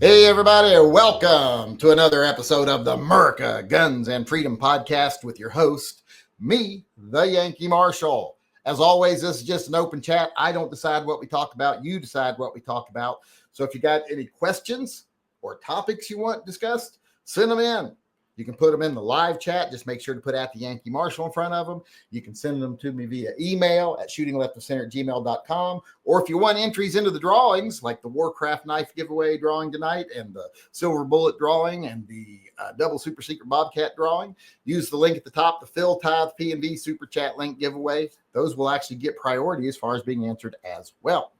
Hey, everybody, welcome to another episode of the America Guns and Freedom Podcast with your host, me, the Yankee Marshal. As always, this is just an open chat. I don't decide what we talk about. You decide what we talk about. So if you got any questions or topics you want discussed, send them in. You can put them in the live chat. Just make sure to put out the Yankee Marshal in front of them. You can send them to me via email at shootingleftofcenter@gmail.com. Or if you want entries into the drawings, like the Warcraft knife giveaway drawing tonight and the silver bullet drawing and the double super secret Bobcat drawing, use the link at the top, the Phil Tithe P&V super chat link giveaway. Those will actually get priority as far as being answered as well.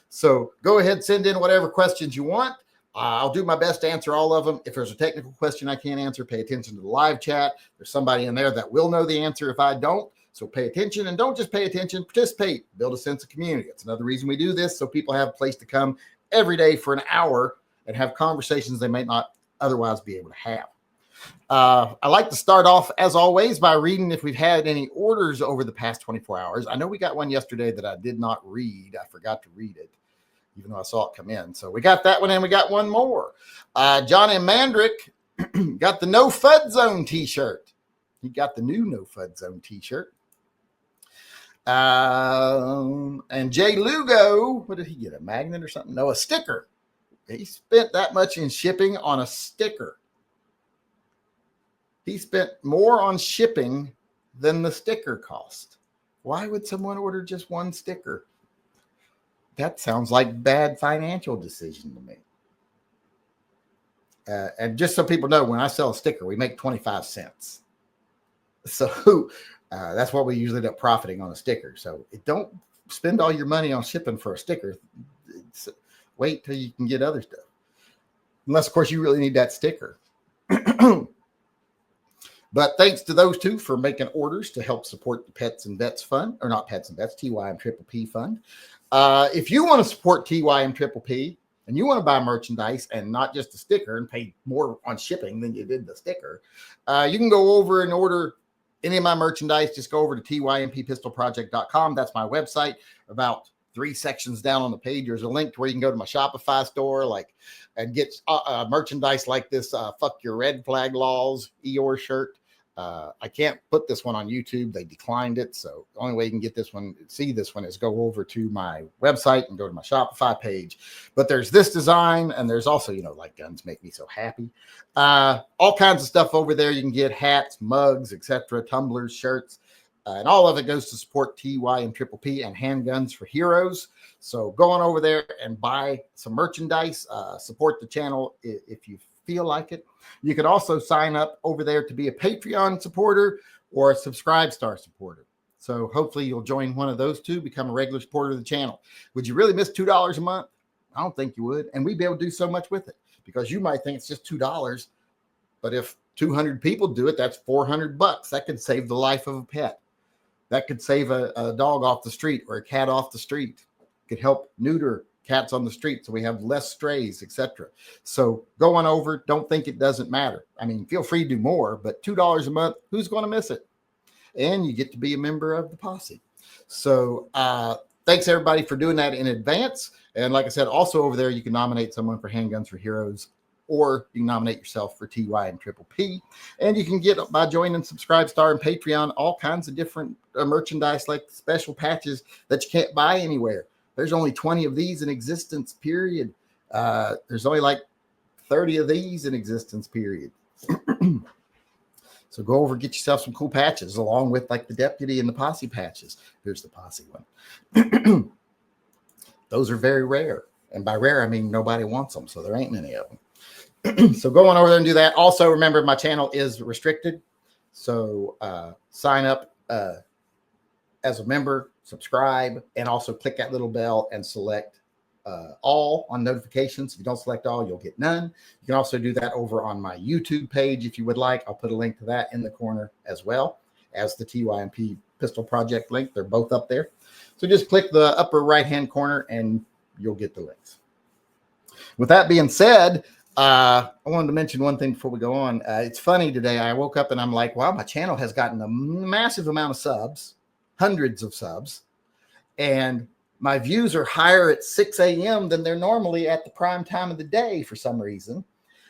So go ahead, send in whatever questions you want. I'll do my best to answer all of them. If there's a technical question I can't answer, pay attention to the live chat. There's somebody in there that will know the answer if I don't. So pay attention, and don't just pay attention, participate, build a sense of community. That's another reason we do this, so people have a place to come every day for an hour and have conversations they might not otherwise be able to have. I like to start off, as always, by reading if we've had any orders over the past 24 hours. I know we got one yesterday that I did not read. I forgot to read it, even though I saw it come in. So we got that one, and we got one more. Johnny Mandrick got the No Fud Zone t-shirt. He got the new No Fud Zone t-shirt. And Jay Lugo, what did he get? A magnet or something? No, a sticker. He spent that much in shipping on a sticker. He spent more on shipping than the sticker cost. Why would someone order just one sticker? That sounds like bad financial decision to me. And just so people know, when I sell a sticker, we make 25 cents. So that's what we usually end up profiting on a sticker. So don't spend all your money on shipping for a sticker. Wait till you can get other stuff. Unless, of course, you really need that sticker. But thanks to those two for making orders to help support the Pets and Vets Fund, or not Pets and Vets, TYMP Fund. If you want to support TYMP and you want to buy merchandise and not just a sticker and pay more on shipping than you did the sticker, you can go over and order any of my merchandise. Just go over to tympistolproject.com. That's my website. About 3 sections down on the page, there's a link to where you can go to my Shopify store, and get merchandise like this Fuck Your Red Flag Laws Eeyore shirt. I can't put this one on YouTube. They declined it. So the only way you can get this one, see this one, is go over to my website and go to my Shopify page. But there's this design, and there's also, like Guns Make Me So Happy. All kinds of stuff over there. You can get hats, mugs, etc., tumblers, shirts. And all of it goes to support TYMP and Handguns for Heroes. So go on over there and buy some merchandise. Support the channel if you feel like it. You can also sign up over there to be a Patreon supporter or a Subscribe Star supporter. So hopefully you'll join one of those two, become a regular supporter of the channel. Would you really miss $2 a month? I don't think you would. And we'd be able to do so much with it, because you might think it's just $2. But if 200 people do it, that's $400. That could save the life of a pet. That could save a dog off the street or a cat off the street. It could help neuter cats on the street so we have less strays, etc. So go on over. Don't think it doesn't matter. I mean, feel free to do more, but $2 a month, who's going to miss it? And you get to be a member of the posse. So thanks, everybody, for doing that in advance. And like I said, also over there, you can nominate someone for Handguns for Heroes, or you can nominate yourself for TYMP. And you can get, by joining Subscribe Star and Patreon, all kinds of different merchandise, like special patches that you can't buy anywhere. There's only 20 of these in existence, period. There's only like 30 of these in existence, period. So go over and get yourself some cool patches, along with like the Deputy and the Posse patches. Here's the Posse one. Those are very rare. And by rare, I mean nobody wants them, so there ain't many of them. So go on over there and do that. Also, remember, my channel is restricted. So sign up as a member, subscribe, and also click that little bell and select all on notifications. If you don't select all, you'll get none. You can also do that over on my YouTube page if you would like. I'll put a link to that in the corner as well as the TYMP Pistol Project link. They're both up there. So just click the upper right-hand corner and you'll get the links. With that being said, I wanted to mention one thing before we go on. It's funny today. I woke up and I'm like, wow, my channel has gotten a massive amount of subs, hundreds of subs. And my views are higher at 6 a.m. than they're normally at the prime time of the day for some reason.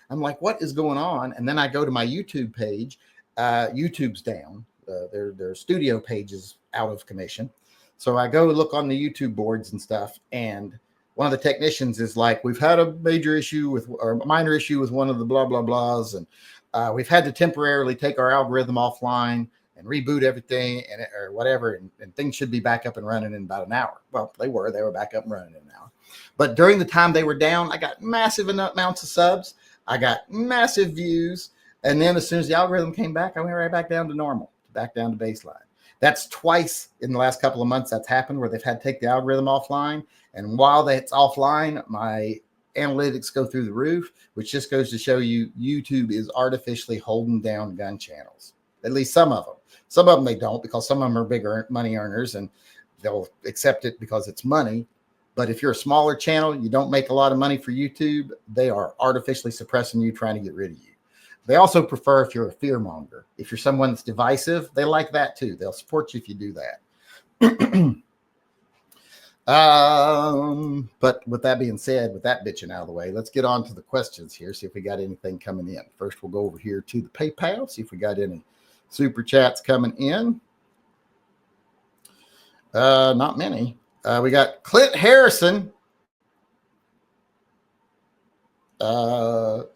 I'm like, what is going on? And then I go to my YouTube page. YouTube's down. Their studio page is out of commission. So I go look on the YouTube boards and stuff, and one of the technicians is like, we've had a major issue with, or a minor issue with one of the blah, blah, blahs. And we've had to temporarily take our algorithm offline and reboot everything and or whatever. And things should be back up and running in about an hour. Well, they were back up and running in an hour. But during the time they were down, I got massive amounts of subs. I got massive views. And then as soon as the algorithm came back, I went right back down to normal, back down to baseline. That's twice in the last couple of months that's happened where they've had to take the algorithm offline. And while that's offline, my analytics go through the roof, which just goes to show you YouTube is artificially holding down gun channels. At least some of them. Some of them they don't, because some of them are bigger money earners and they'll accept it because it's money. But if you're a smaller channel, you don't make a lot of money for YouTube, they are artificially suppressing you, trying to get rid of you. They also prefer if you're a fear monger. If you're someone that's divisive, they like that too. They'll support you if you do that. But with that being said, with that bitching out of the way, let's get on to the questions here. See if we got anything coming in. First, we'll go over here to the PayPal. See if we got any super chats coming in. Not many. We got Clint Harrison.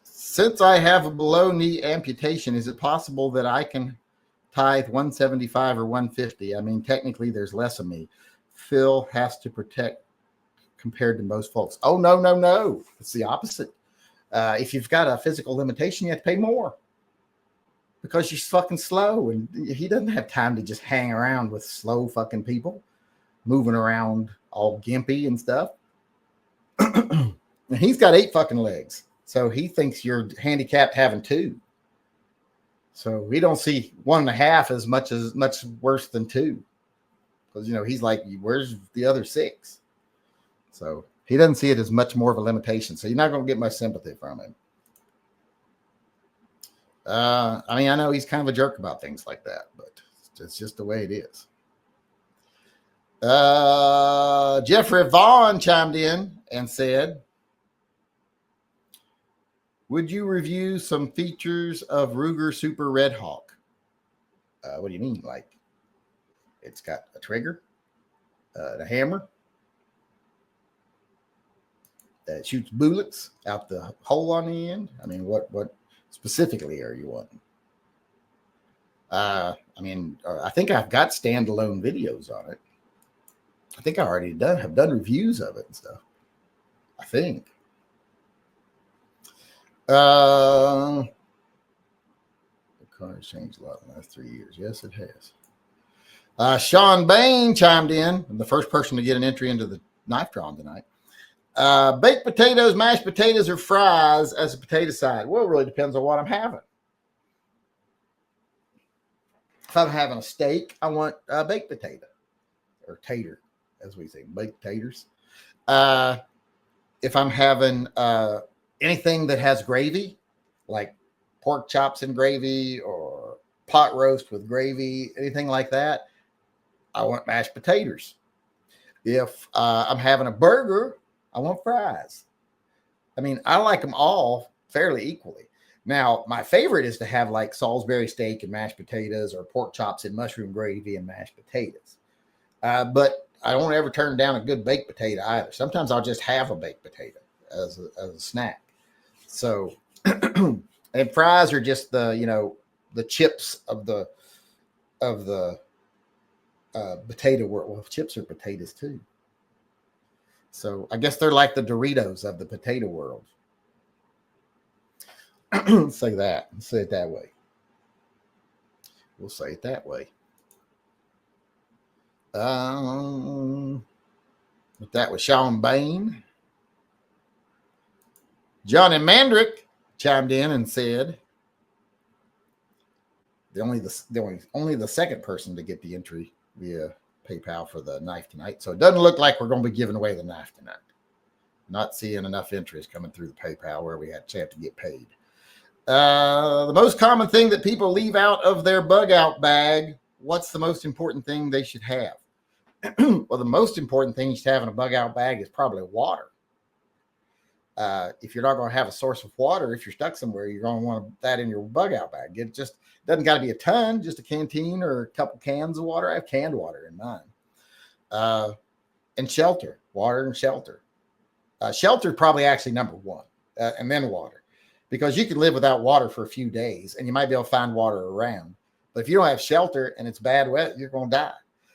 Since I have a below knee amputation, is it possible that I can tithe 175 or 150? I mean, technically there's less of me. Phil has to protect compared to most folks. Oh, no. It's the opposite. If you've got a physical limitation, you have to pay more because you're fucking slow. And he doesn't have time to just hang around with slow fucking people moving around all gimpy and stuff. And he's got 8 fucking legs. So he thinks you're handicapped having 2. So we don't see 1.5 as much worse than 2. Because, he's like, where's the other 6? So he doesn't see it as much more of a limitation. So you're not going to get much sympathy from him. I mean, I know he's kind of a jerk about things like that, but it's just the way it is. Jeffrey Vaughn chimed in and said, would you review some features of Ruger Super Red Hawk? What do you mean? Like, it's got a trigger, a hammer that shoots bullets out the hole on the end. I mean, what specifically are you wanting? I mean, I think I've got standalone videos on it. I think I already have done reviews of it and stuff. I think. The car has changed a lot in the last 3 years. Yes, it has. Sean Bain chimed in, the first person to get an entry into the knife drawing tonight. Baked potatoes, mashed potatoes, or fries as a potato side? Well, it really depends on what I'm having. If I'm having a steak, I want a baked potato or tater, as we say, baked taters. If I'm having anything that has gravy, like pork chops and gravy or pot roast with gravy, anything like that, I want mashed potatoes. If I'm having a burger, I want fries. I mean, I like them all fairly equally. Now, my favorite is to have like Salisbury steak and mashed potatoes or pork chops and mushroom gravy and mashed potatoes. But I don't ever turn down a good baked potato either. Sometimes I'll just have a baked potato as a snack. So, and fries are just the chips of the potato world. Well, chips are potatoes too. So I guess they're like the Doritos of the potato world. Say that. Say it that way. We'll say it that way. But that was Sean Bain. Johnny Mandrick chimed in and said, only the second person to get the entry via PayPal for the knife tonight. So it doesn't look like we're going to be giving away the knife tonight. Not seeing enough interest coming through the PayPal where we have to get paid. The most common thing that people leave out of their bug out bag. What's the most important thing they should have? Well, the most important thing you should have in a bug out bag is probably water. If you're not going to have a source of water, if you're stuck somewhere, you're going to want that in your bug out bag. It just doesn't got to be a ton, just a canteen or a couple cans of water. I have canned water in mine. And shelter, water and shelter. Shelter probably actually number one, and then water, because you can live without water for a few days and you might be able to find water around. But if you don't have shelter and it's bad weather, you're going to die.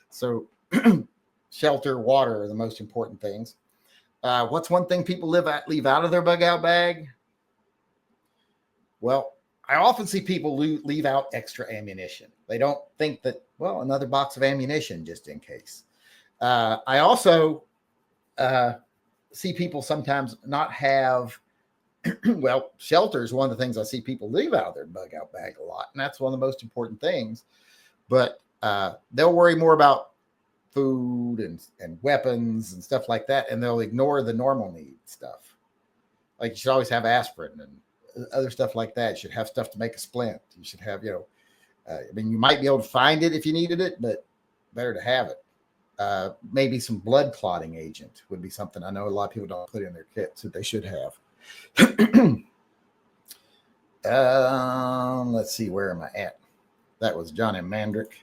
So shelter, water are the most important things. What's one thing people leave out of their bug out bag? Well, I often see people leave out extra ammunition. They don't think that, well, another box of ammunition just in case. I also see people sometimes not have, well, shelter is one of the things I see people leave out of their bug out bag a lot. And that's one of the most important things. But they'll worry more about food and weapons and stuff like that. And they'll ignore the normal need stuff. Like you should always have aspirin and other stuff like that. You should have stuff to make a splint. You should have, you might be able to find it if you needed it, but better to have it. Maybe some blood clotting agent would be something I know a lot of people don't put in their kits that they should have. Let's see, where am I at? That was Johnny Mandrick.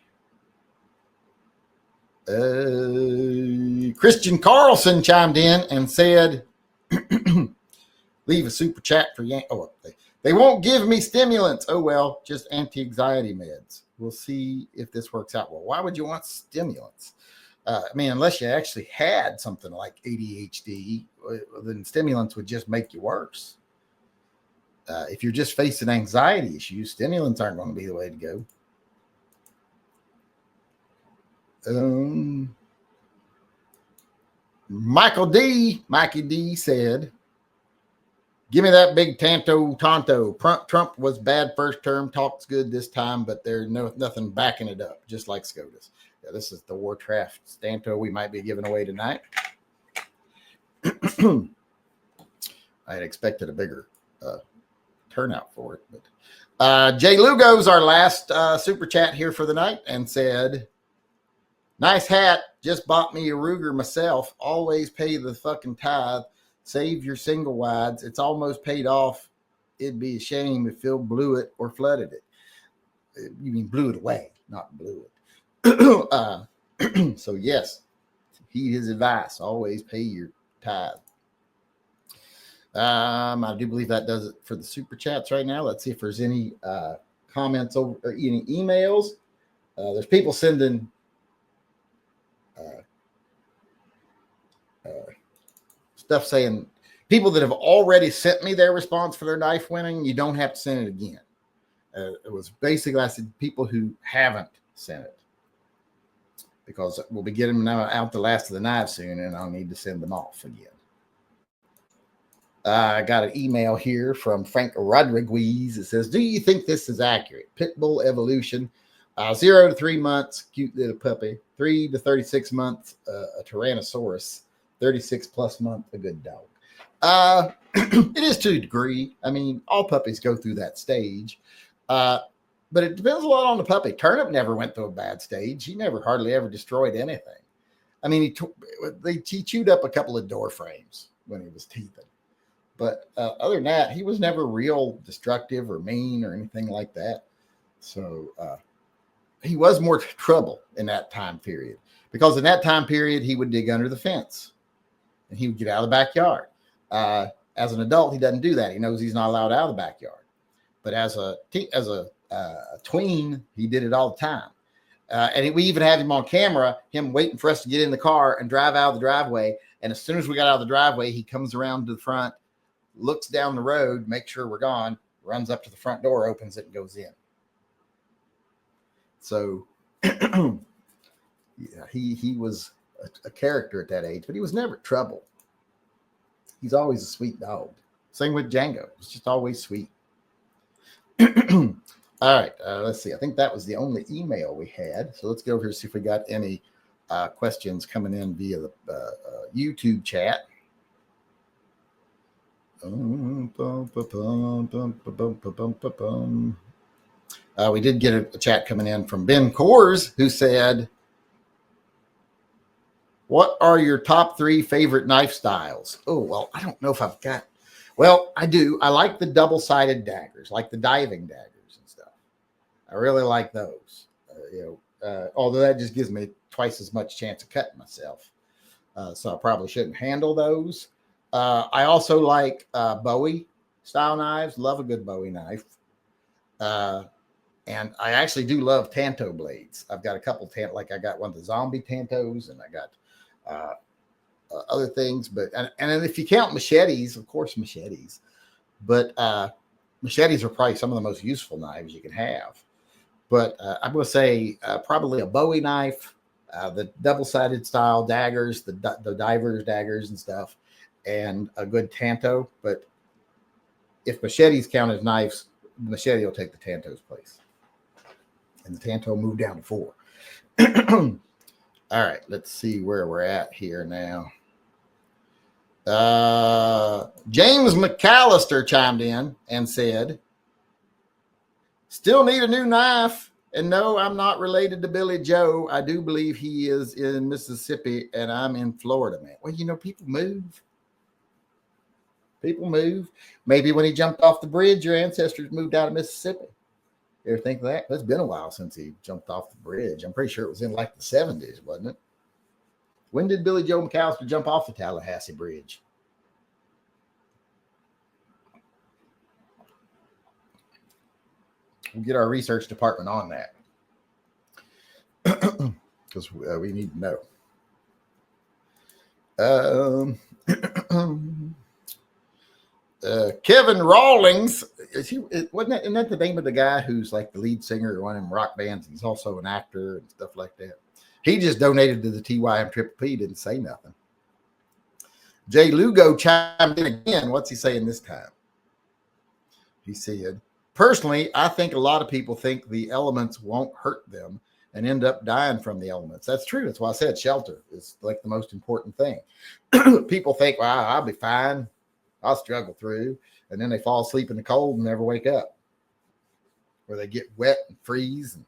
Christian Carlson chimed in and said, leave a super chat for Yank. Oh, they won't give me stimulants. Oh, well, just anti-anxiety meds. We'll see if this works out. Well, why would you want stimulants? Unless you actually had something like ADHD, then stimulants would just make you worse. If you're just facing anxiety issues, stimulants aren't going to be the way to go. Mikey D said, give me that big Tonto. Trump was bad first term, talks good this time, but there's nothing backing it up, just like SCOTUS. Yeah, this is the Warcraft Stanto we might be giving away tonight. I had expected a bigger turnout for it. But Jay Lugo's our last super chat here for the night and said, nice hat. Just bought me a Ruger myself. Always pay the fucking tithe. Save your single wides. It's almost paid off. It'd be a shame if Phil blew it or flooded it. You mean blew it away, not blew it. So yes, heed his advice. Always pay your tithe. I do believe that does it for the super chats right now. Let's see if there's any comments or any emails. There's people sending stuff saying people that have already sent me their response for their knife winning, you don't have to send it again. It was basically, I said people who haven't sent it, because we'll be getting them out the last of the knives soon, and I'll need to send them off again. I got an email here from Frank Rodriguez. It says, do you think this is accurate? Pitbull evolution, 0 to 3 months, cute little puppy, 3 to 36 months, a Tyrannosaurus, 36 plus month, a good dog. It is to a degree. I mean, all puppies go through that stage. But it depends a lot on the puppy. Turnip never went through a bad stage. He never hardly ever destroyed anything. I mean, he chewed up a couple of door frames when he was teething. But other than that, he was never real destructive or mean or anything like that. So he was more trouble in that time period, because in that time period, he would dig under the fence and he would get out of the backyard. As an adult, he doesn't do that. He knows he's not allowed out of the backyard. But as a tween, he did it all the time. And we even have him on camera, him waiting for us to get in the car and drive out of the driveway. And as soon as we got out of the driveway, he comes around to the front, looks down the road, makes sure we're gone, runs up to the front door, opens it, and goes in. So yeah, he was a character at that age, but he was never trouble. He's always a sweet dog. Same with Django. It's just always sweet. All right, let's see. I think that was the only email we had. So let's go over here and see if we got any questions coming in via the YouTube chat. We did get a chat coming in from Ben Coors, who said, What are your top 3 favorite knife styles? Oh, well, I don't know if I've got. Well, I do. I like the double-sided daggers, like the diving daggers and stuff. I really like those. Although that just gives me twice as much chance of cutting myself, so I probably shouldn't handle those. I also like Bowie style knives. Love a good Bowie knife. And I actually do love Tanto blades. I've got a couple like I got one of the zombie Tantos, and I got other things. But and if you count machetes, of course machetes. But machetes are probably some of the most useful knives you can have. But I'm going to say probably a Bowie knife, the double-sided style daggers, the divers daggers and stuff, and a good Tanto. But if machetes count as knives, the machete will take the Tanto's place. And the Tanto moved down to 4. All right, let's see where we're at here now. James McAllister chimed in and said, still need a new knife. And no, I'm not related to Billy Joe. I do believe he is in Mississippi and I'm in Florida, man. Well, people move. People move. Maybe when he jumped off the bridge, your ancestors moved out of Mississippi. You ever think of that? It's been a while since he jumped off the bridge. I'm pretty sure it was in like the 70s, wasn't it? When did Billy Joe McAllister jump off the Tallahassee Bridge? We'll get our research department on that because we need to know. Kevin Rawlings, isn't that the name of the guy who's like the lead singer of one of them rock bands? He's also an actor and stuff like that. He just donated to the TYMP. Didn't say nothing. Jay Lugo chimed in again. What's he saying this time? He said, personally, I think a lot of people think the elements won't hurt them and end up dying from the elements. That's true. That's why I said shelter is like the most important thing. People think, well, I'll be fine. I'll struggle through. And then they fall asleep in the cold and never wake up. Or they get wet and freeze. And,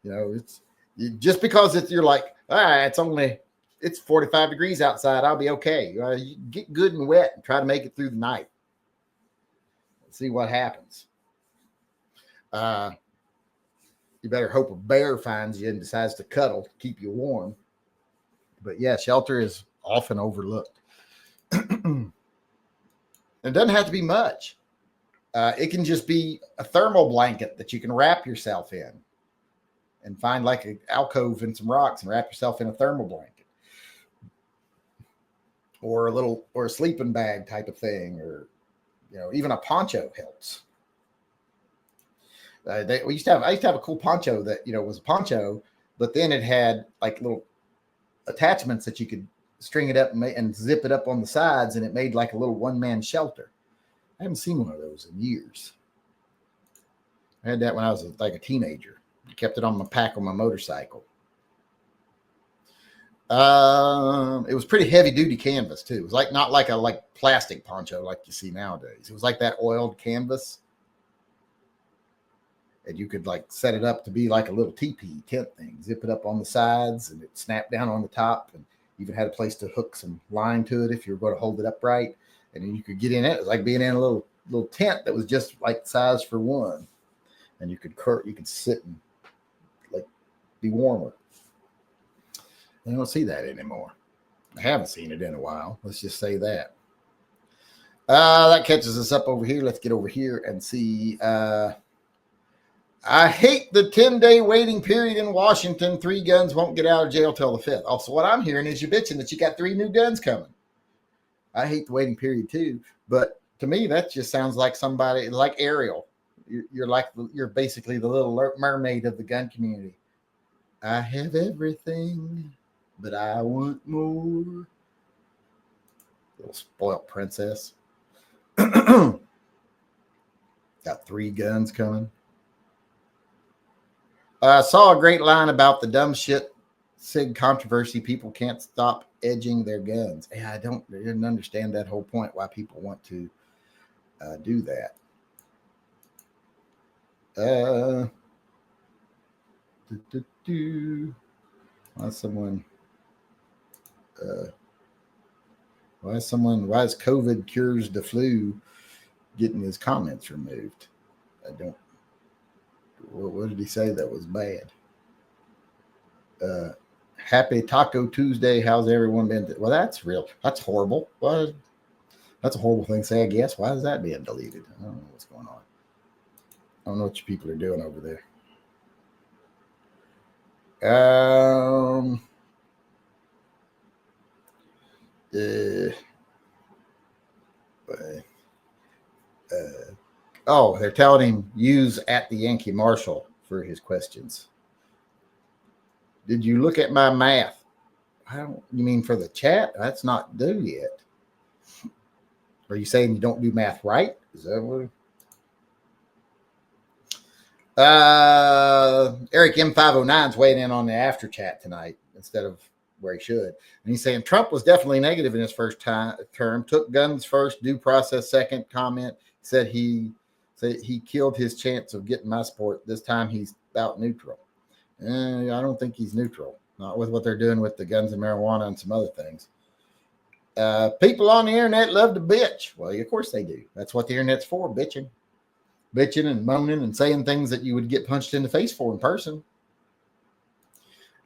it's just because you're like, it's 45 degrees outside. I'll be okay. You get good and wet and try to make it through the night. See what happens. You better hope a bear finds you and decides to cuddle to keep you warm. But yeah, shelter is often overlooked. It doesn't have to be much. It can just be a thermal blanket that you can wrap yourself in and find like an alcove and some rocks and wrap yourself in a thermal blanket or a sleeping bag type of thing, or even a poncho helps. I used to have a cool poncho that was a poncho, but then it had like little attachments that you could string it up and zip it up on the sides, and it made like a little one-man shelter. I haven't seen one of those in years. I had that when I was like a teenager. I kept it on my pack on my motorcycle. It was pretty heavy duty canvas too. It was like not like a plastic poncho like you see nowadays. It was like that oiled canvas. And you could like set it up to be like a little teepee tent thing, zip it up on the sides, and it snapped down on the top, and even had a place to hook some line to it if you were going to hold it upright. And then you could get in it. It was like being in a little tent that was just like size for one. And you could sit and like be warmer. I don't see that anymore. I haven't seen it in a while. Let's just say that. That catches us up over here. Let's get over here and see. I hate the 10-day waiting period in Washington. 3 guns won't get out of jail till the 5th. Also, what I'm hearing is you're bitching that you got 3 new guns coming. I hate the waiting period too, but to me that just sounds like somebody like Ariel. You're basically the little mermaid of the gun community. I have everything, but I want more. Little spoiled princess. Got 3 guns coming. I saw a great line about the dumb shit SIG controversy. People can't stop edging their guns. Yeah, I didn't understand that whole point, why people want to do that. Someone Why is COVID cures the flu getting his comments removed? I don't. What did he say that was bad? Happy Taco Tuesday. How's everyone been? Well, that's real. That's horrible. Well, that's a horrible thing to say, I guess. Why is that being deleted? I don't know what's going on. I don't know what you people are doing over there. They're telling him use at the Yankee Marshal for his questions. Did you look at my math? You mean for the chat? That's not due yet. Are you saying you don't do math right? Is that what? Eric M509 is weighing in on the after chat tonight instead of where he should. And he's saying Trump was definitely negative in his first term, took guns first, due process second, comment, said he killed his chance of getting my support. This time he's about neutral. I don't think he's neutral, not with what they're doing with the guns and marijuana and some other things. People on the internet love to bitch. Well, of course they do. That's what the internet's for, bitching and moaning and saying things that you would get punched in the face for in person.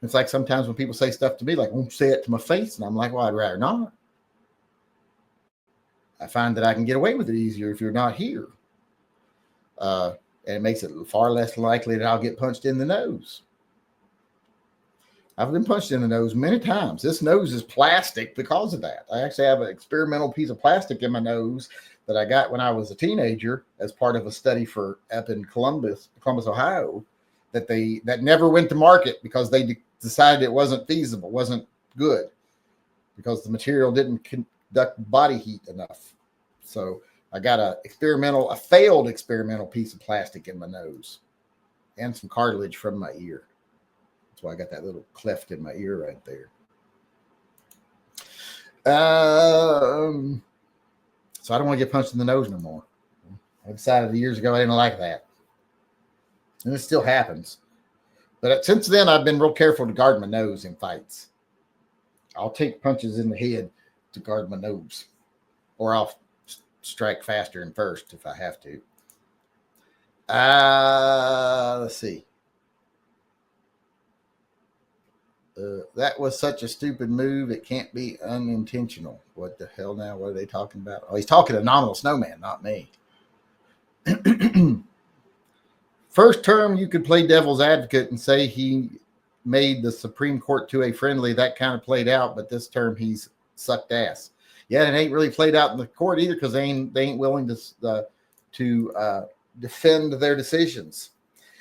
It's like sometimes when people say stuff to me, like, won't say it to my face. And I'm like, well, I'd rather not. I find that I can get away with it easier if you're not here. And it makes it far less likely that I'll get punched in the nose. I've been punched in the nose many times. This nose is plastic because of that. I actually have an experimental piece of plastic in my nose that I got when I was a teenager as part of a study for up in Columbus, Ohio, that never went to market because they decided it wasn't feasible, wasn't good, because the material didn't conduct body heat enough. So I got a failed experimental piece of plastic in my nose and some cartilage from my ear. That's why I got that little cleft in my ear right there. So I don't want to get punched in the nose no more. I decided years ago I didn't like that. And it still happens. But since then, I've been real careful to guard my nose in fights. I'll take punches in the head to guard my nose. Or I'll strike faster and first if I have to. Let's see. That was such a stupid move. It can't be unintentional. What the hell now? What are they talking about? Oh, he's talking to Nominal Snowman, not me. First term, you could play devil's advocate and say he made the Supreme Court to a friendly. That kind of played out, but this term he's sucked ass. Yeah, it ain't really played out in the court either because they ain't willing to defend their decisions.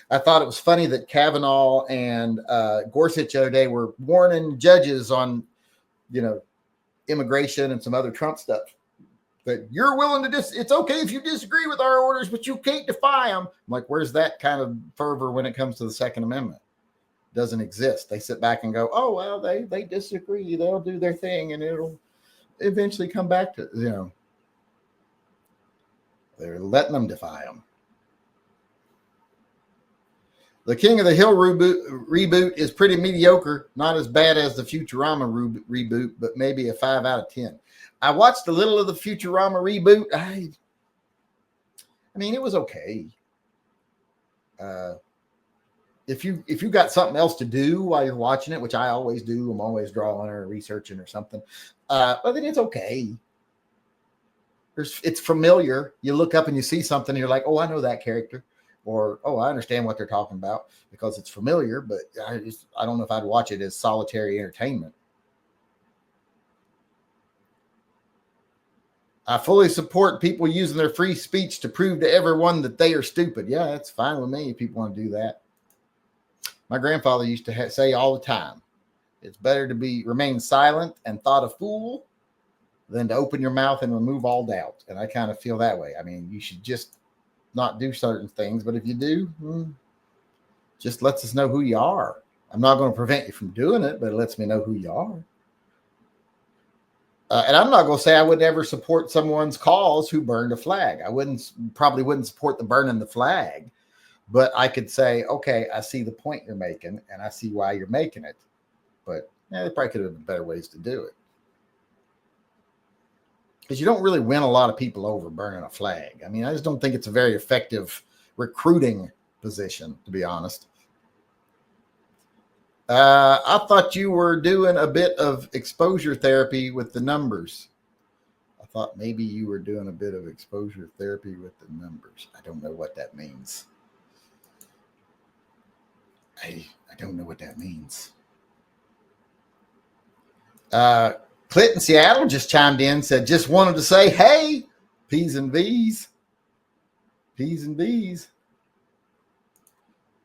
I thought it was funny that Kavanaugh and Gorsuch the other day were warning judges on, immigration and some other Trump stuff. That you're willing to it's okay if you disagree with our orders, but you can't defy them. I'm like, where's that kind of fervor when it comes to the Second Amendment? It doesn't exist. They sit back and go, oh, well, they disagree. They'll do their thing and it'll eventually come back to, they're letting them defy them. The King of the Hill reboot is pretty mediocre, not as bad as the Futurama reboot, but maybe a 5 out of 10. I watched a little of the Futurama reboot. I mean, it was okay. If you got something else to do while you're watching it, which I always do, I'm always drawing or researching or something. But then it's okay. It's familiar. You look up and you see something, and you're like, oh, I know that character. Or, oh, I understand what they're talking about because it's familiar, but I don't know if I'd watch it as solitary entertainment. I fully support people using their free speech to prove to everyone that they are stupid. Yeah, that's fine with me if people want to do that. My grandfather used to say all the time, it's better to remain silent and thought a fool than to open your mouth and remove all doubt. And I kind of feel that way. I mean, you should just not do certain things, but if you do, just lets us know who you are. I'm not going to prevent you from doing it, but it lets me know who you are. And I'm not going to say I would never support someone's cause who burned a flag. I probably wouldn't support the burning the flag, but I could say, okay, I see the point you're making and I see why you're making it. But there probably could have been better ways to do it. because you don't really win a lot of people over burning a flag. I mean, I just don't think it's a very effective recruiting position, to be honest. I thought you were doing a bit of exposure therapy with the numbers. I thought maybe you were doing a bit of exposure therapy with the numbers. I don't know what that means. I don't know what that means. Clint in Seattle just chimed in, said, just wanted to say, hey, P's and V's. P's and V's.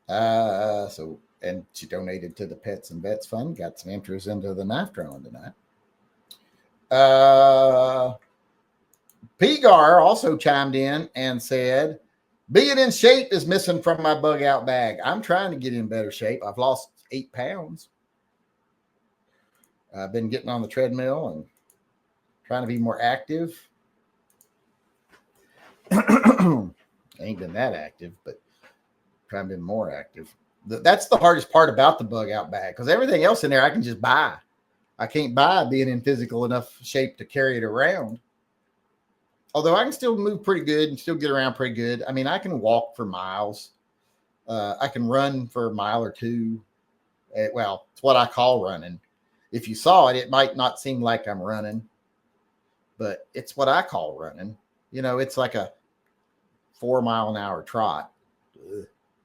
And she donated to the Pets and Vets Fund, got some interest into the knife drawing tonight. Pigar also chimed in and said, being in shape is missing from my bug out bag. I'm trying to get in better shape. I've lost 8 pounds. I've been getting on the treadmill and trying to be more active. I ain't been that active, but trying to be more active. That's the hardest part about the bug out bag, because everything else in there I can just buy. I can't buy being in physical enough shape to carry it around. Although I can still move pretty good and still get around pretty good. I mean, I can walk for miles. I can run for a mile or two. Well, it's what I call running. If you saw it, it might not seem like I'm running, but it's what I call running. You know, it's like a 4-mile-an-hour trot.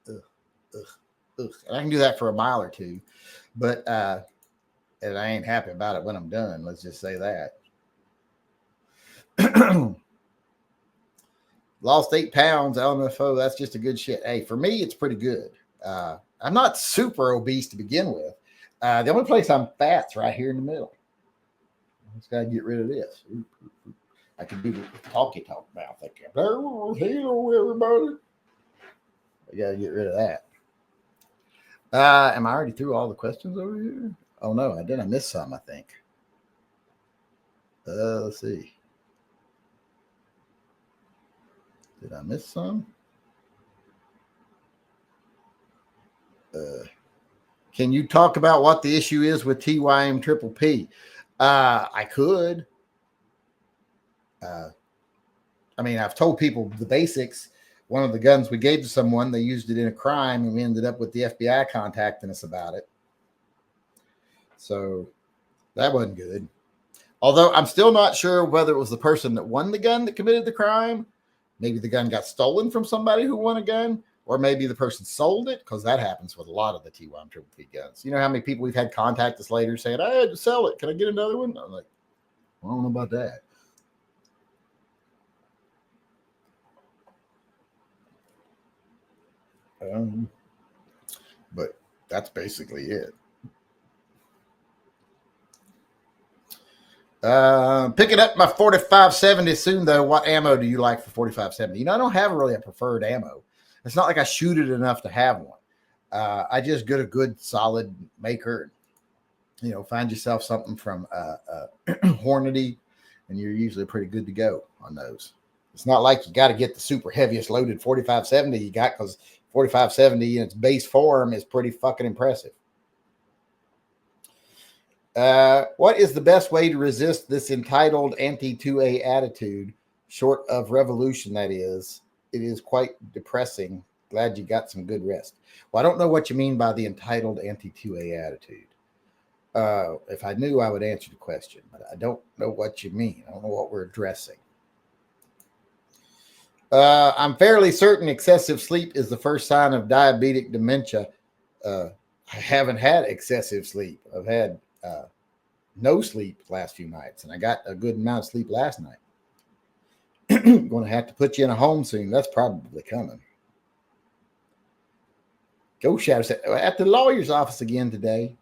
And I can do that for a mile or two, but and I ain't happy about it when I'm done. Let's just say that. Lost 8 pounds, LMFO. That's just a good shit. Hey, for me, it's pretty good. I'm not super obese to begin with. The only place I'm fat's right here in the middle. I just got to get rid of this. I can do the talky talk mouth. I can. Hello, everybody. I got to get rid of that. Am I already through all the questions over here? Oh, no, I did. I miss some, I think. Let's see. Did I miss some? Can you talk about what the issue is with TYMP? I could. I mean, I've told people the basics. One of the guns we gave to someone, they used it in a crime, and we ended up with the FBI contacting us about it. So that wasn't good. Although I'm still not sure whether it was the person that won the gun that committed the crime. Maybe the gun got stolen from somebody who won a gun, or maybe the person sold it, because that happens with a lot of the TYMP guns. You know how many people we've had contact us later saying, I had to sell it. Can I get another one? I'm like, I don't know about that. But that's basically it. Picking up my 4570 soon, though. What ammo do you like for 4570? You know, I don't have really a preferred ammo. It's not like I shoot it enough to have one. I just get a good solid maker. You know, find yourself something from Hornady, and you're usually pretty good to go on those. It's not like you got to get the super heaviest loaded 4570 you got, because 4570 in its base form is pretty fucking impressive. What is the best way to resist this entitled anti-2A attitude, short of revolution, that is? It is quite depressing. Glad you got some good rest. Well, I don't know what you mean by the entitled anti-2A attitude. If I knew, I would answer the question, but I don't know what you mean. I don't know what we're addressing. I'm fairly certain excessive sleep is the first sign of diabetic dementia. I haven't had excessive sleep. I've had no sleep the last few nights, and I got a good amount of sleep last night. Going to have to put you in a home soon. That's probably coming. Go Shadow said, at the lawyer's office again today.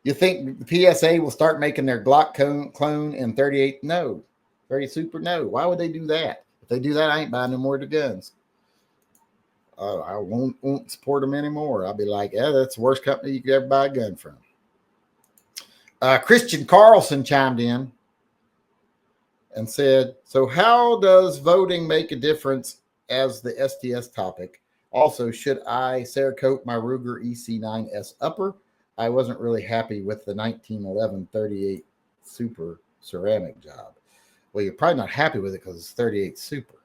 You think the PSA will start making their Glock clone in 38? No. 30 Super? No. Why would they do that? If they do that, I ain't buying no more of the guns. I won't support them anymore. I'll be like, yeah, that's the worst company you could ever buy a gun from. Christian Carlson chimed in and said, so how does voting make a difference as the STS topic? Also, should I Cerakote my Ruger EC9S upper? I wasn't really happy with the 1911 38 Super ceramic job. Well, you're probably not happy with it because it's 38 super.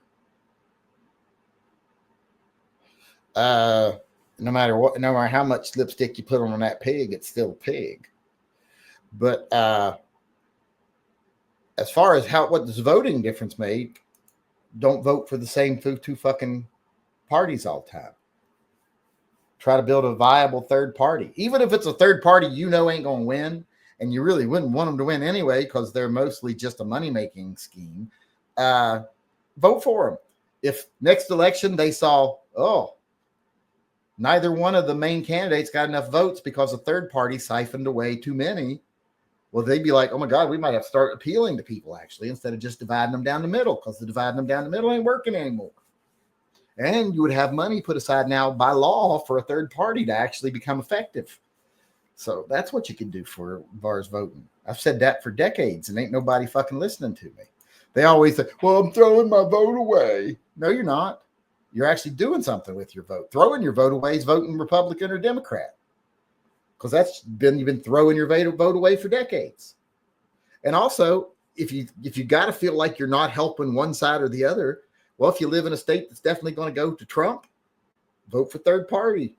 No matter what, no matter how much lipstick you put on that pig, it's still a pig. But as far as what does voting difference make, don't vote for the same two fucking parties all the time. Try to build a viable third party, even if it's a third party you know ain't gonna win, and you really wouldn't want them to win anyway because they're mostly just a money-making scheme. Vote for them. If next election they saw, neither one of the main candidates got enough votes because a third party siphoned away too many, well, they'd be like, oh my God, we might have to start appealing to people actually, instead of just dividing them down the middle, because the dividing them down the middle ain't working anymore. And you would have money put aside now by law for a third party to actually become effective. So that's what you can do for VAR's voting. I've said that for decades and ain't nobody fucking listening to me. They always say, well, I'm throwing my vote away. No, you're not. You're actually doing something with your vote. Throwing your vote away is voting Republican or Democrat, because you've been throwing your vote away for decades. And also, if you got to feel like you're not helping one side or the other, well, if you live in a state that's definitely going to go to Trump, vote for third party.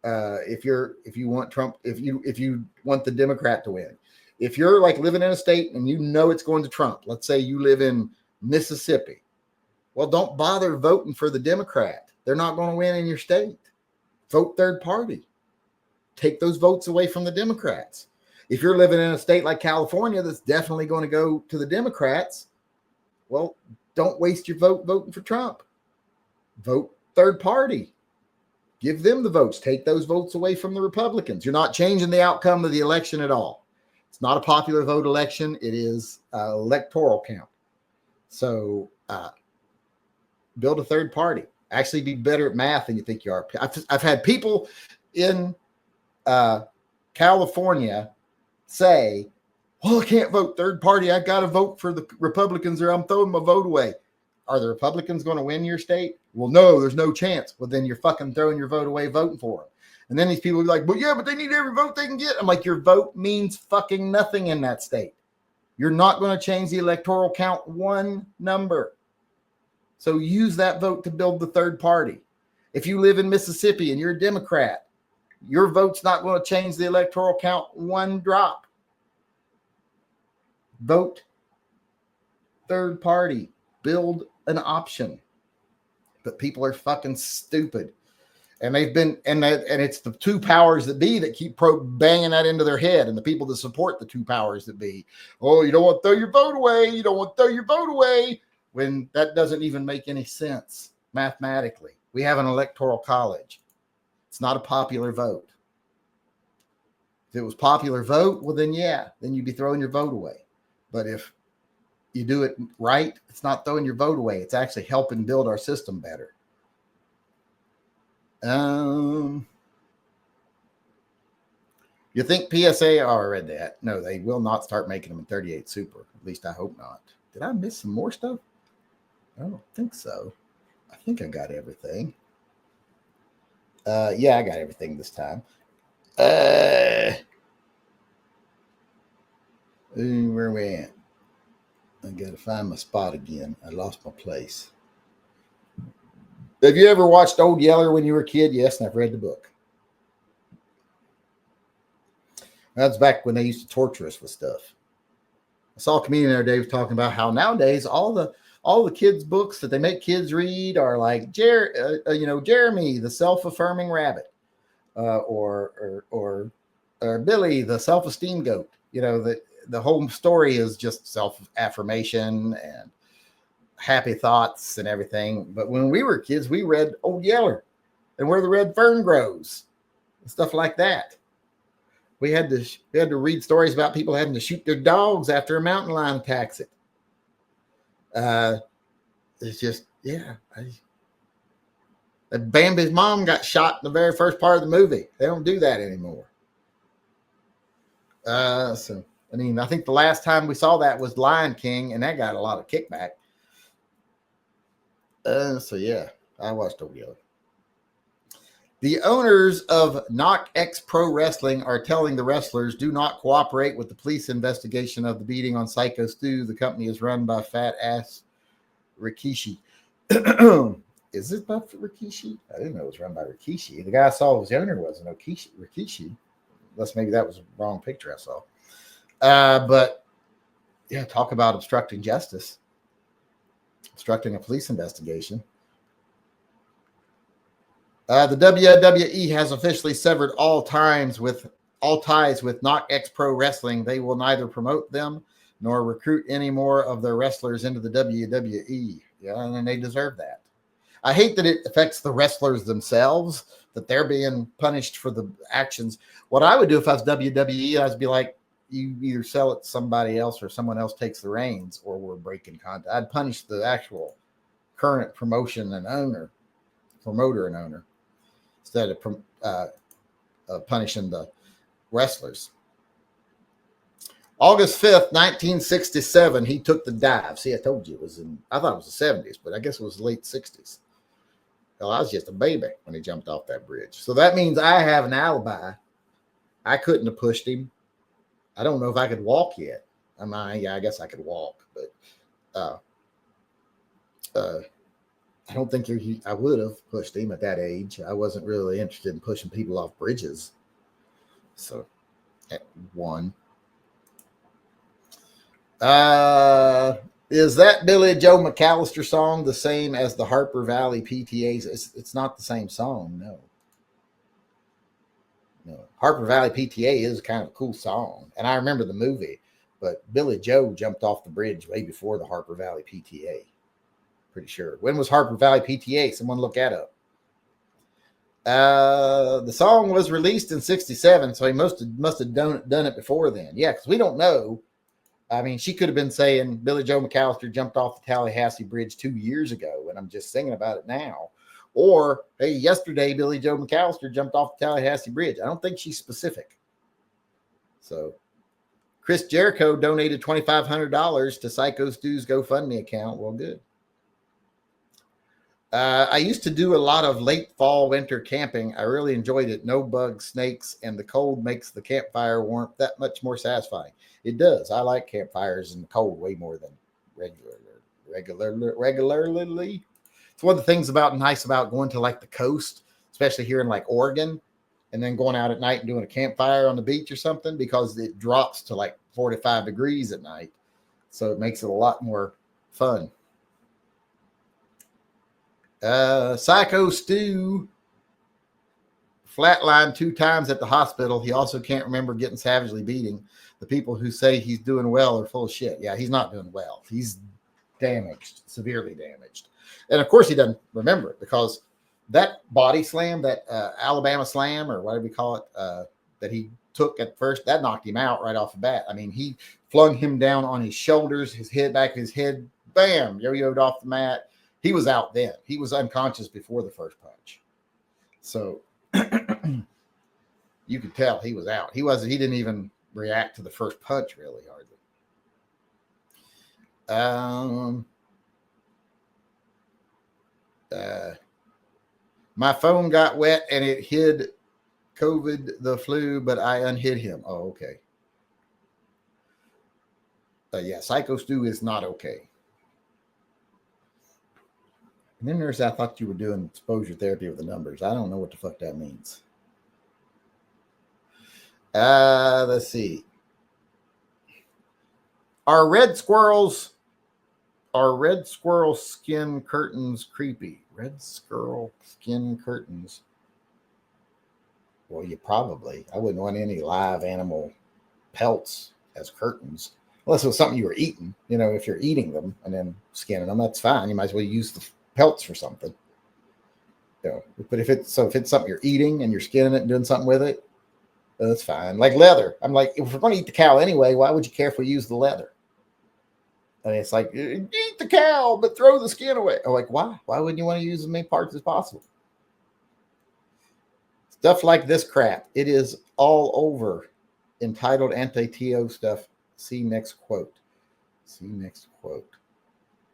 If you want Trump, if you want the Democrat to win, if you're like living in a state and you know it's going to Trump, let's say you live in Mississippi, well, don't bother voting for the Democrat. They're not going to win in your state. Vote third party. Take those votes away from the Democrats. If you're living in a state like California that's definitely going to go to the Democrats, well, don't waste your vote voting for Trump. Vote third party. Give them the votes. Take those votes away from the Republicans. You're not changing the outcome of the election at all. It's not a popular vote election. It is an electoral count. So build a third party. Actually be better at math than you think you are. I've had people in California say, well, I can't vote third party. I got to vote for the Republicans or I'm throwing my vote away. Are the Republicans going to win your state? Well, no, there's no chance. Well, then you're fucking throwing your vote away voting for them. And then these people are like, well, yeah, but they need every vote they can get. I'm like, your vote means fucking nothing in that state. You're not going to change the electoral count one number. So use that vote to build the third party. If you live in Mississippi and you're a Democrat, your vote's not going to change the electoral count one drop. Vote third party. Build an option. But people are fucking stupid. And they've been, and it's the two powers that be that keep banging that into their head, and the people that support the two powers that be. Oh, you don't want to throw your vote away. You don't want to throw your vote away. When that doesn't even make any sense mathematically. We have an electoral college. It's not a popular vote. If it was popular vote, well, then yeah, then you'd be throwing your vote away. But if you do it right, it's not throwing your vote away. It's actually helping build our system better. You think PSA? Oh, I read that. No, they will not start making them in 38 super. At least I hope not. Did I miss some more stuff? I don't think so. I think I got everything. Yeah, I got everything this time. Where are we at? I got to find my spot again. I lost my place. Have you ever watched Old Yeller when you were a kid? Yes, and I've read the book. That's back when they used to torture us with stuff. I saw a comedian the other day was talking about how nowadays all the kids' books that they make kids read are like Jeremy, the self-affirming rabbit, or Billy, the self-esteem goat. You know, that the whole story is just self-affirmation and happy thoughts and everything. But when we were kids, we read Old Yeller and Where the Red Fern Grows and stuff like that. We had to read stories about people having to shoot their dogs after a mountain lion attacks it. It's just, yeah. Bambi's mom got shot in the very first part of the movie. They don't do that anymore. So, I mean, I think the last time we saw that was Lion King, and that got a lot of kickback. So yeah, I watched Old Yeller. The owners of Knock X Pro Wrestling are telling the wrestlers do not cooperate with the police investigation of the beating on Psycho Stu. The company is run by fat ass Rikishi. Is it by Rikishi? I didn't know it was run by Rikishi. The guy I saw was the owner wasn't Rikishi. Unless maybe that was the wrong picture I saw. But yeah, talk about obstructing justice, obstructing a police investigation. The WWE has officially severed all ties with Knock X Pro Wrestling. They will neither promote them nor recruit any more of their wrestlers into the WWE. Yeah, and they deserve that. I hate that it affects the wrestlers themselves, that they're being punished for the actions. What I would do if I was WWE, I'd be like, you either sell it to somebody else or someone else takes the reins, or we're breaking contract. I'd punish the actual current promoter and owner, instead of punishing the wrestlers. August 5th, 1967, he took the dive. See, I told you I thought it was the 70s, but I guess it was the late 60s. Hell, I was just a baby when he jumped off that bridge. So that means I have an alibi. I couldn't have pushed him. I don't know if I could walk yet. I guess I could walk, but I don't think I would have pushed him at that age. I wasn't really interested in pushing people off bridges. So, at one. Is that Billy Joe McAllister song the same as the Harper Valley PTA's? It's not the same song, no. Harper Valley PTA is kind of a cool song, and I remember the movie, but Billy Joe jumped off the bridge way before the Harper Valley PTA. Pretty sure. When was Harper Valley PTA? Someone look that up. The song was released in 67, so he must have done it before then. Yeah, because we don't know. I mean, she could have been saying Billy Joe McAllister jumped off the Tallahassee Bridge 2 years ago, and I'm just singing about it now. Or, hey, yesterday, Billy Joe McAllister jumped off the Tallahassee Bridge. I don't think she's specific. So, Chris Jericho donated $2,500 to Psycho Stu's GoFundMe account. Well, good. I used to do a lot of late fall, winter camping. I really enjoyed it. No bugs, snakes, and the cold makes the campfire warmth that much more satisfying. It does. I like campfires in the cold way more than regularly. It's one of the things nice about going to like the coast, especially here in like Oregon, and then going out at night and doing a campfire on the beach or something, because it drops to like 45 degrees at night. So it makes it a lot more fun. Psycho Stu flatlined 2 times at the hospital. He also can't remember getting savagely beating. The people who say he's doing well are full of shit. Yeah, he's not doing well. He's damaged, severely damaged. And of course he doesn't remember it, because that body slam, that Alabama slam, or whatever you call it, that he took at first, that knocked him out right off the bat. I mean, he flung him down on his shoulders, his head, back of his head, bam, yo-yoed off the mat. He was out then. He was unconscious before the first punch. So you could tell he was out. He didn't even react to the first punch really hardly. My phone got wet and it hid COVID, the flu, but I unhid him. Oh, okay. Yeah, Psycho Stu is not okay. And then I thought you were doing exposure therapy with the numbers. I don't know what the fuck that means. Let's see. Are red squirrel skin curtains creepy? Red squirrel skin curtains. Well, you probably. I wouldn't want any live animal pelts as curtains. Unless it was something you were eating. You know, if you're eating them and then skinning them, that's fine. You might as well use the pelts for something. You know, but if it's something you're eating and you're skinning it and doing something with it, that's fine. Like leather. I'm like, if we're going to eat the cow anyway, why would you care if we use the leather? I mean, it's like, eat the cow, but throw the skin away. I'm like, why? Why wouldn't you want to use as many parts as possible? Stuff like this crap. It is all over. Entitled anti-TO stuff. See next quote. See next quote.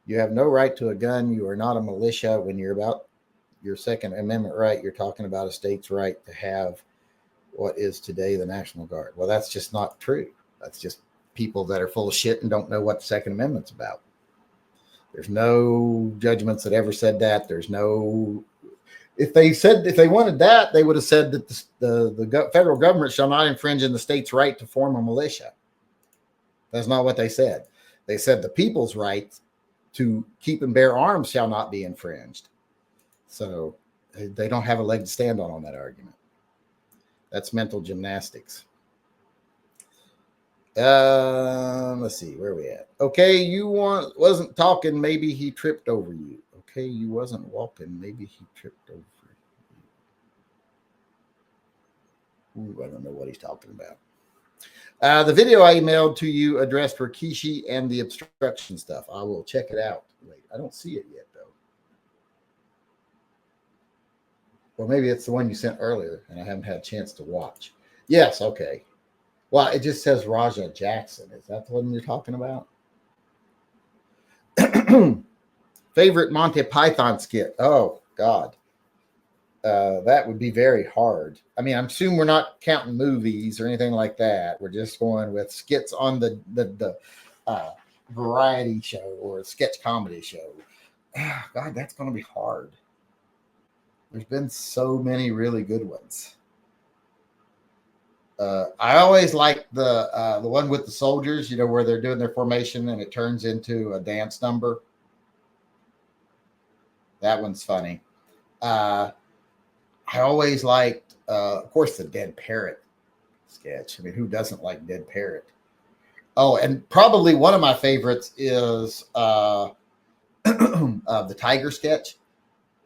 You have no right to a gun. You are not a militia when you're about your Second Amendment right, you're talking about a state's right to have what is today the National Guard. Well, that's just not true. That's just people that are full of shit and don't know what the Second Amendment's about. There's no judgments that ever said that. There's no, if they wanted that, they would have said that the federal government shall not infringe on the state's right to form a militia. That's not what they said. They said the people's right to keep and bear arms shall not be infringed. So they don't have a leg to stand on that argument. That's mental gymnastics. Let's see, where are we at? Okay, you wasn't talking, maybe he tripped over you. Okay, you wasn't walking, maybe he tripped over you. Ooh, I don't know what he's talking about. The video I emailed to you addressed Rikishi and the obstruction stuff. I will check it out. Wait, I don't see it yet, though. Or maybe it's the one you sent earlier, and I haven't had a chance to watch. Yes, okay. Well, it just says Raja Jackson. Is that the one you're talking about? Favorite Monty Python skit? Oh, God. That would be very hard. I mean, I'm assuming we're not counting movies or anything like that. We're just going with skits on the variety show or sketch comedy show. God, that's going to be hard. There's been so many really good ones. I always like the one with the soldiers, where they're doing their formation and it turns into a dance number. That one's funny. I always liked, of course, the Dead Parrot sketch. I mean, who doesn't like Dead Parrot? Oh, and probably one of my favorites is the tiger sketch.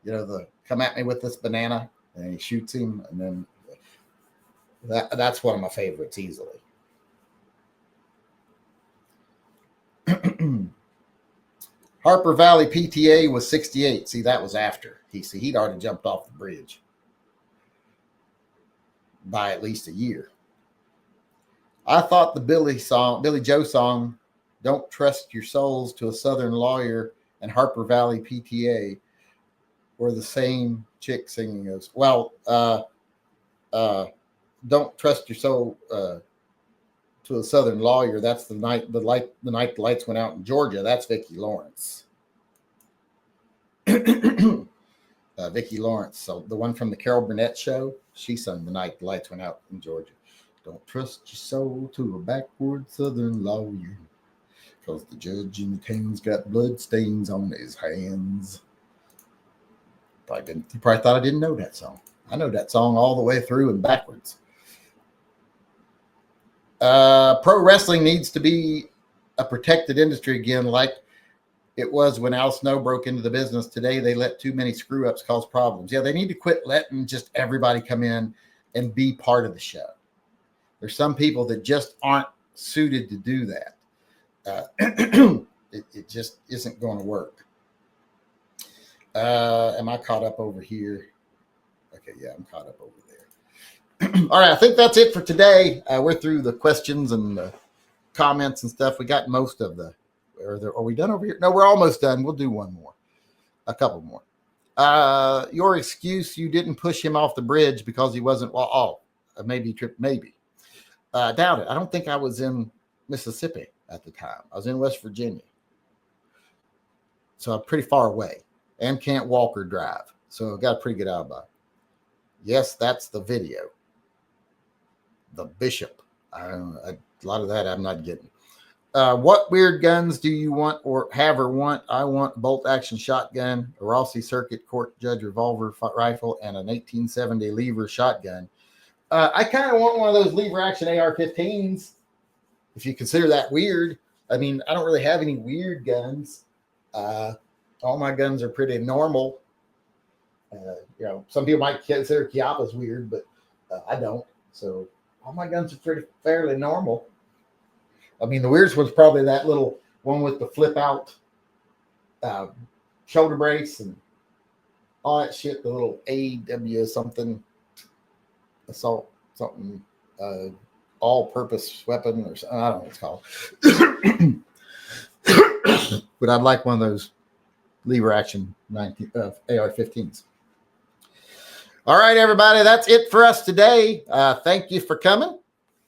The come at me with this banana, and he shoots him, and then that's one of my favorites easily. Harper Valley PTA was 68. See, that was after. He'd already jumped off the bridge by at least a year. I thought the Billy Joe song, Don't Trust Your Souls to a Southern Lawyer, and Harper Valley PTA were the same chick singing as well. Don't Trust Your Soul to a Southern Lawyer. That's the night the lights went out in Georgia. That's Vicki Lawrence. Vicki Lawrence. So the one from the Carol Burnett show, she sung The Night the Lights Went Out in Georgia. Don't trust your soul to a backward Southern lawyer, because the judge in the town's got blood stains on his hands. You probably thought I didn't know that song. I know that song all the way through and backwards. Pro wrestling needs to be a protected industry again, like it was when Al Snow broke into the business. Today, they let too many screw-ups cause problems. Yeah, they need to quit letting just everybody come in and be part of the show. There's some people that just aren't suited to do that. It just isn't going to work. Am I caught up over here? Okay, yeah, I'm caught up over there. All right, I think that's it for today. We're through the questions and the comments and stuff. We got most of the. Are we done over here? No, we're almost done. We'll do one more, a couple more. Your excuse, you didn't push him off the bridge because he wasn't. Well, maybe trip, maybe. Doubt it. I don't think I was in Mississippi at the time. I was in West Virginia, so I'm pretty far away and can't walk or drive. So I've got a pretty good alibi. Yes, that's the video. The bishop. A lot of that I'm not getting. What weird guns do you want or have or want? I want a bolt action shotgun, a Rossi Circuit Court Judge revolver rifle, and an 1870 lever shotgun. I kind of want one of those lever action AR-15s, if you consider that weird. I mean, I don't really have any weird guns. All my guns are pretty normal. Some people might consider Chiappas weird, but I don't. So all my guns are fairly normal. I mean, the weirdest one's probably that little one with the flip out shoulder brace and all that shit. The little AW something assault something all-purpose weapon or something. I don't know what it's called. But I'd like one of those lever action AR-15s. All right, everybody, that's it for us today. Thank you for coming.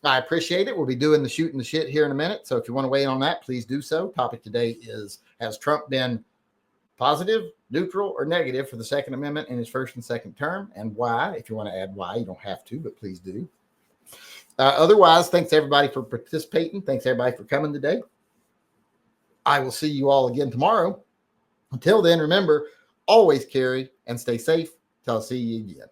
I appreciate it. We'll be doing the shooting the shit here in a minute. So if you want to weigh in on that, please do so. Topic today is, has Trump been positive, neutral, or negative for the Second Amendment in his first and second term, and why? If you want to add why, you don't have to, but please do. Otherwise, thanks everybody for participating. Thanks everybody for coming today. I will see you all again tomorrow. Until then, remember, always carry and stay safe. Till I see you again.